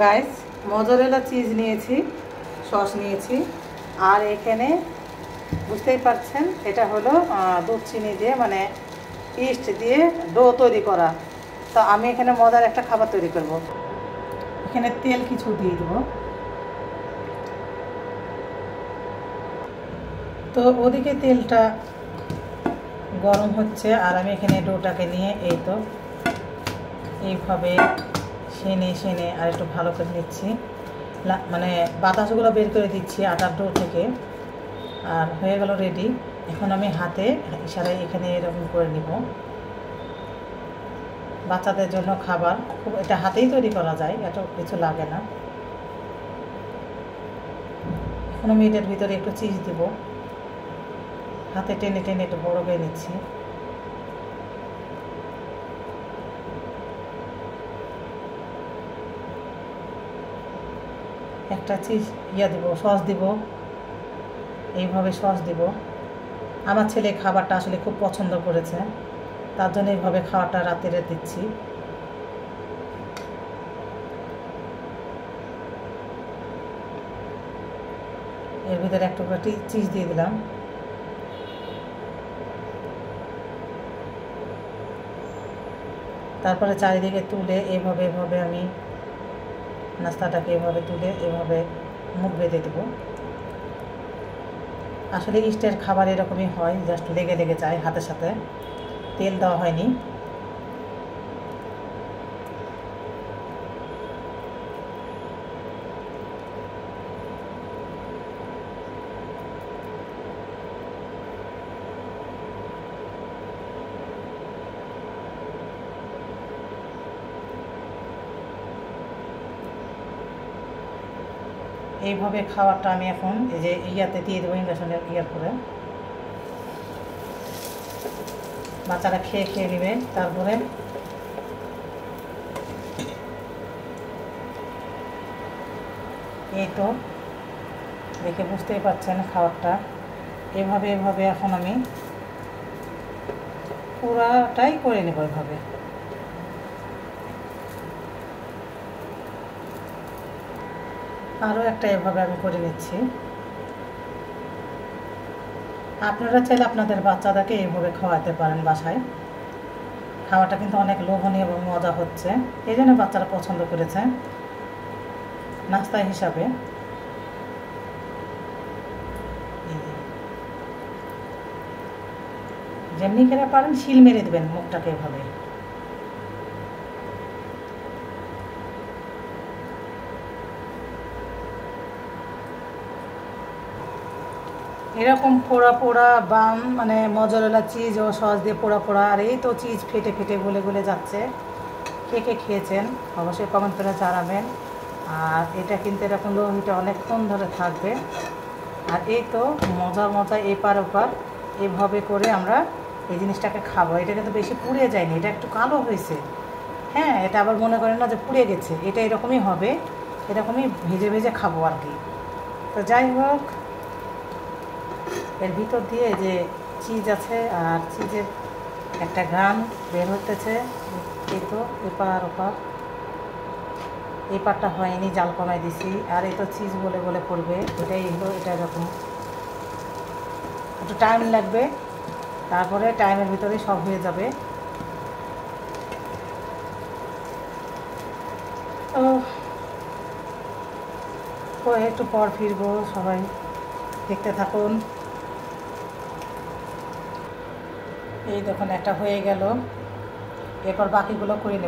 Guys, mozzarella cheese নিয়েছি, sauce নিয়েছি, আর এখানে বুঝতেই পারছেন এটা হলো দুধ চিনি দিয়ে মানে ইস্ট দিয়ে ডো তৈরি করা। তো আমি এখানে মজার একটা খাবার তৈরি করব। এখানে তেল কিছু দিয়ে দেবো। তো ওদিকে তেলটা গরম হচ্ছে আর আমি এখানে ডোটাকে নিয়ে এই তো এইভাবে সেনে আর একটু ভালো করে নিচ্ছি, মানে বাতাসগুলো বের করে দিচ্ছি আটার ডো থেকে। আর হয়ে গেল রেডি। এখন আমি হাতে ইশারায় এখানে এরকম করে নিব। বাচ্চাদের জন্য খাবার খুব, এটা হাতেই তৈরি করা যায়, এত কিছু লাগে না। এখন আমি এটার ভিতরে একটু চিজ দিব, হাতে টেনে টেনে একটু বড় করে নিচ্ছি। একটা চিজ দিব, সস দিব, এইভাবে সস দিব। আমার ছেলে খাবারটা আসলে খুব পছন্দ করেছে, তার জন্য এইভাবে খাবারটা রাতে দিচ্ছি। এর ভিতরে একটু চিজ দিয়ে দিলাম। তারপরে চারিদিকে তুলে এভাবে আমি নাস্তাটাকে এভাবে তুলে এভাবে মুখ বেঁধে দেবো। আসলে ইস্টের খাবার এরকমই হয়, জাস্ট লেগে লেগে যায় হাতের সাথে, তেল দেওয়া হয়নি। এইভাবে খাবারটা আমি এখন এই যে ইয়াতে দিয়ে দেবো, ইন্ডাকশনের ইয়ার করে বাচ্চারা খেয়ে নেবে। তারপরে এই তো দেখে বুঝতেই পারছেন খাবারটা এভাবে এখন আমি পুরাটাই করে নেব এভাবে। আরও একটা এভাবে আমি করে নিচ্ছি। আপনারা চাইলে আপনাদের বাচ্চাদেরকে এইভাবে খাওয়াতে পারেন বাসায়। খাওয়াটা কিন্তু অনেক লোভনীয় এবং মজা হচ্ছে, এই জন্য বাচ্চারা পছন্দ করেছে নাস্তা হিসাবে। যেমনি করে পারেন শিল মেরে দেবেন মুখটাকে এভাবে। এরকম পোড়া বাম মানে মজরেলা চিজ ও সস দিয়ে পোড়া আর এই তো চিজ ফেটে গলে যাচ্ছে। কে খেয়েছেন অবশ্যই কমেন্ট করে জানাবেন। আর এটা কিন্তু এরকম লোহিটা অনেকক্ষণ ধরে থাকবে। আর এই তো মজা এপার ওপার এইভাবে করে আমরা এই জিনিসটাকে খাবো। এটা কিন্তু বেশি পুড়ে যায়নি, এটা একটু কালো হয়েছে। হ্যাঁ, এটা আবার মনে করেন না যে পুড়ে গেছে, এটা এরকমই হবে, এরকমই ভেজে খাবো আর কি। তো যাই হোক, এর ভিতর দিয়ে যে চিজ আছে আর চিজের একটা ঘ্রাণ বের হতেছে। এই তো এপার ওপার, এই পারটা হয়নি, জাল কমাই দিছি। আর এই তো চিজ বলে পড়বে, এটাই হলো, এটা এরকম একটু টাইম লাগবে, তারপরে টাইমের ভিতরে সব হয়ে যাবে। তো একটু পর ফিরবো, সবাই দেখতে থাকুন। এই দেখুন একটা হয়ে গেল, এরপর বাকিগুলো করে নেব।